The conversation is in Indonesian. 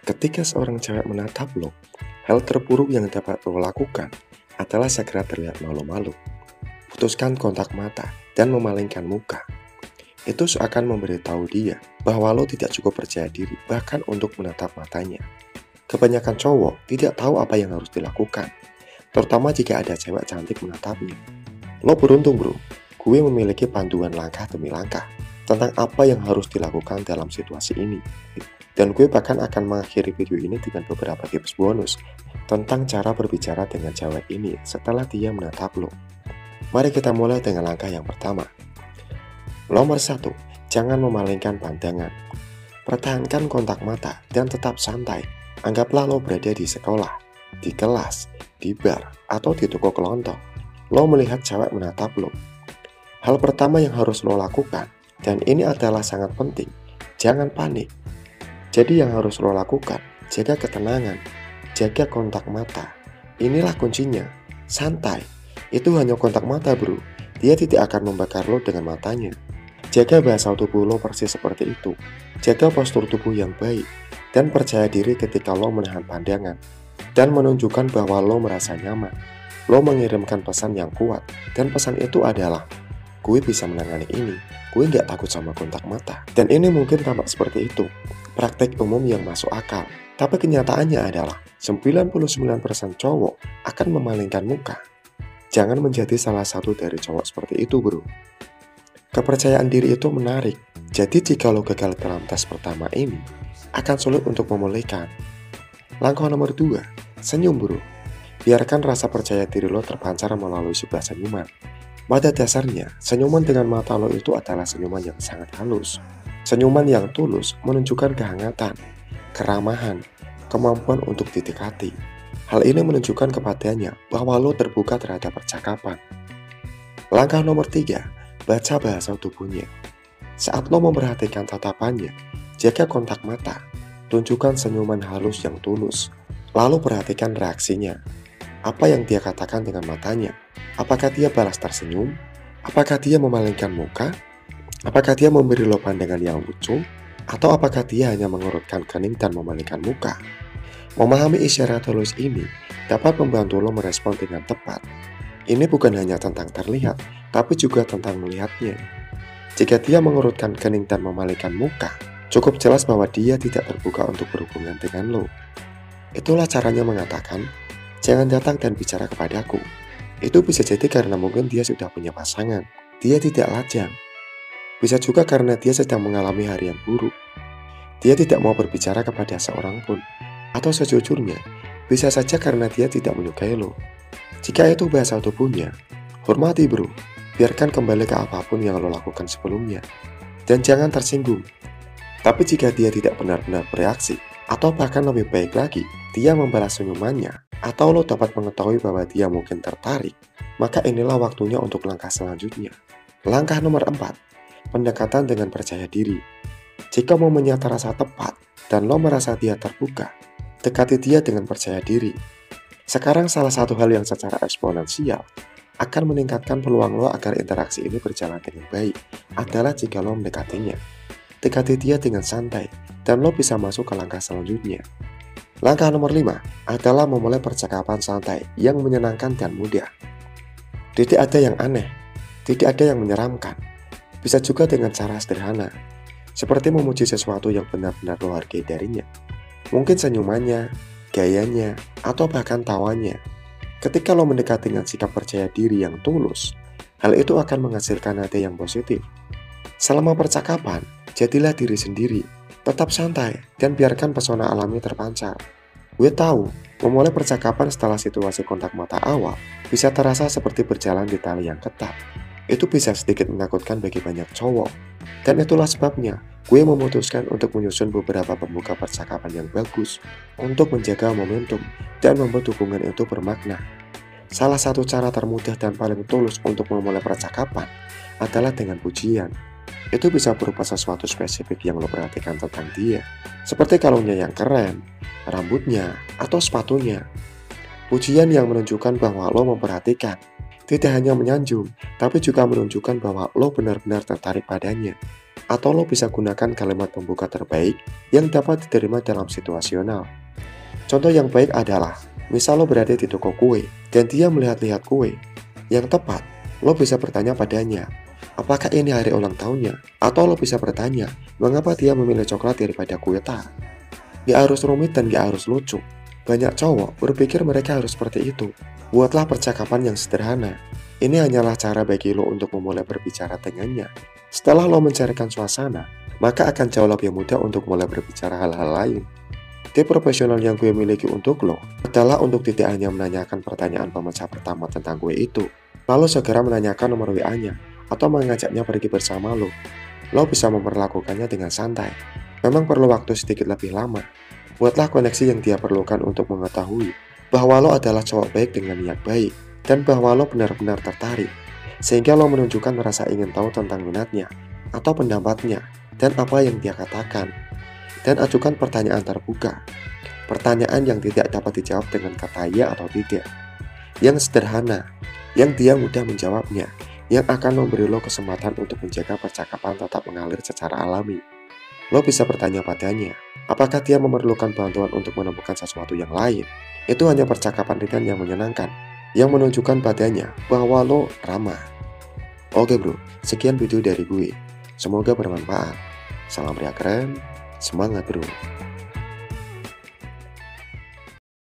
Ketika seorang cewek menatap lo, hal terburuk yang dapat lo lakukan adalah segera terlihat malu-malu, putuskan kontak mata, dan memalingkan muka. Itu seakan memberitahu dia bahwa lo tidak cukup percaya diri bahkan untuk menatap matanya. Kebanyakan cowok tidak tahu apa yang harus dilakukan, terutama jika ada cewek cantik menatapnya. Lo beruntung bro, gue memiliki panduan langkah demi langkah tentang apa yang harus dilakukan dalam situasi ini. Dan gue bahkan akan mengakhiri video ini dengan beberapa tips bonus tentang cara berbicara dengan cewek ini setelah dia menatap lo. Mari kita mulai dengan langkah yang pertama. Nomor 1, jangan memalingkan pandangan. Pertahankan kontak mata dan tetap santai. Anggaplah lo berada di sekolah, di kelas, di bar, atau di toko kelontong. Lo melihat cewek menatap lo. Hal pertama yang harus lo lakukan, dan ini adalah sangat penting, jangan panik. Jadi yang harus lo lakukan, jaga ketenangan, jaga kontak mata. Inilah kuncinya, santai. Itu hanya kontak mata bro, dia tidak akan membakar lo dengan matanya. Jaga bahasa tubuh lo persis seperti itu. Jaga postur tubuh yang baik, dan percaya diri ketika lo menahan pandangan. Dan menunjukkan bahwa lo merasa nyaman. Lo mengirimkan pesan yang kuat, dan pesan itu adalah, gue bisa menangani ini, gue nggak takut sama kontak mata. Dan ini mungkin tampak seperti itu, praktek umum yang masuk akal. Tapi kenyataannya adalah 99% cowok akan memalingkan muka. Jangan menjadi salah satu dari cowok seperti itu bro. Kepercayaan diri itu menarik. Jadi jika lo gagal dalam tes pertama ini, akan sulit untuk memulihkan. Langkah nomor 2, senyum bro. Biarkan rasa percaya diri lo terpancar melalui sebuah senyuman. Pada dasarnya, senyuman dengan mata lo itu adalah senyuman yang sangat halus. Senyuman yang tulus menunjukkan kehangatan, keramahan, kemampuan untuk didekati. Hal ini menunjukkan kepadanya bahwa lo terbuka terhadap percakapan. Langkah nomor 3, baca bahasa tubuhnya. Saat lo memperhatikan tatapannya, jaga kontak mata, tunjukkan senyuman halus yang tulus, lalu perhatikan reaksinya. Apa yang dia katakan dengan matanya? Apakah dia balas tersenyum? Apakah dia memalingkan muka? Apakah dia memberi lo pandangan yang lucu? Atau apakah dia hanya mengerutkan kening dan memalingkan muka? Memahami isyarat halus ini dapat membantu lo merespon dengan tepat. Ini bukan hanya tentang terlihat, tapi juga tentang melihatnya. Jika dia mengerutkan kening dan memalingkan muka, cukup jelas bahwa dia tidak terbuka untuk berhubungan dengan lo. Itulah caranya mengatakan, jangan datang dan bicara kepadaku. Itu bisa jadi karena mungkin dia sudah punya pasangan. Dia tidak lajang. Bisa juga karena dia sedang mengalami hari yang buruk. Dia tidak mau berbicara kepada seorang pun. Atau sejujurnya, bisa saja karena dia tidak menyukai lo. Jika itu bahasa tubuhnya, hormati bro. Biarkan kembali ke apapun yang lo lakukan sebelumnya. Dan jangan tersinggung. Tapi jika dia tidak benar-benar bereaksi, atau bahkan lebih baik lagi, dia membalas senyumannya, atau lo dapat mengetahui bahwa dia mungkin tertarik, maka inilah waktunya untuk langkah selanjutnya. Langkah nomor 4, pendekatan dengan percaya diri. Jika momennya terasa tepat, dan lo merasa dia terbuka, dekati dia dengan percaya diri. Sekarang salah satu hal yang secara eksponensial akan meningkatkan peluang lo agar interaksi ini berjalan dengan baik adalah jika lo mendekatinya. Dekati dia dengan santai, dan lo bisa masuk ke langkah selanjutnya. Langkah nomor 5 adalah memulai percakapan santai yang menyenangkan dan mudah. Tidak ada yang aneh, tidak ada yang menyeramkan. Bisa juga dengan cara sederhana, seperti memuji sesuatu yang benar-benar lo hargai darinya. Mungkin senyumannya, gayanya, atau bahkan tawanya. Ketika lo mendekat dengan sikap percaya diri yang tulus, hal itu akan menghasilkan nada yang positif. Selama percakapan, jadilah diri sendiri, tetap santai, dan biarkan pesona alami terpancar. Gue tahu, memulai percakapan setelah situasi kontak mata awal bisa terasa seperti berjalan di tali yang ketat. Itu bisa sedikit menakutkan bagi banyak cowok. Dan itulah sebabnya, gue memutuskan untuk menyusun beberapa pembuka percakapan yang bagus untuk menjaga momentum dan membuat hubungan itu bermakna. Salah satu cara termudah dan paling tulus untuk memulai percakapan adalah dengan pujian. Itu bisa berupa sesuatu spesifik yang lo perhatikan tentang dia, seperti kalungnya yang keren, rambutnya, atau sepatunya. Pujian yang menunjukkan bahwa lo memperhatikan, tidak hanya menyanjung, tapi juga menunjukkan bahwa lo benar-benar tertarik padanya. Atau lo bisa gunakan kalimat pembuka terbaik yang dapat diterima dalam situasional. Contoh yang baik adalah, misal lo berada di toko kue dan dia melihat-lihat kue. Yang tepat, lo bisa bertanya padanya, apakah ini hari ulang tahunnya? Atau lo bisa bertanya, mengapa dia memilih coklat daripada kue tart? Gak harus rumit dan gak harus lucu. Banyak cowok berpikir mereka harus seperti itu. Buatlah percakapan yang sederhana. Ini hanyalah cara bagi lo untuk memulai berbicara dengannya. Setelah lo mencarikan suasana, maka akan jauh lebih mudah untuk mulai berbicara hal-hal lain. Tip profesional yang gue miliki untuk lo adalah untuk tidak hanya menanyakan pertanyaan pemecah pertama tentang gue itu, lalu segera menanyakan nomor WA-nya atau mengajaknya pergi bersama lo. Lo bisa memperlakukannya dengan santai. Memang perlu waktu sedikit lebih lama. Buatlah koneksi yang dia perlukan untuk mengetahui bahwa lo adalah cowok baik dengan niat baik dan bahwa lo benar-benar tertarik, sehingga lo menunjukkan rasa ingin tahu tentang minatnya atau pendapatnya dan apa yang dia katakan. Dan ajukan pertanyaan terbuka, pertanyaan yang tidak dapat dijawab dengan kata ya atau tidak, yang sederhana, yang dia mudah menjawabnya, yang akan memberi lo kesempatan untuk menjaga percakapan tetap mengalir secara alami. Lo bisa bertanya padanya, apakah dia memerlukan bantuan untuk menemukan sesuatu yang lain. Itu hanya percakapan ringan yang menyenangkan, yang menunjukkan padanya bahwa lo ramah. Oke bro, sekian video dari gue. Semoga bermanfaat. Salam pria keren, semangat bro.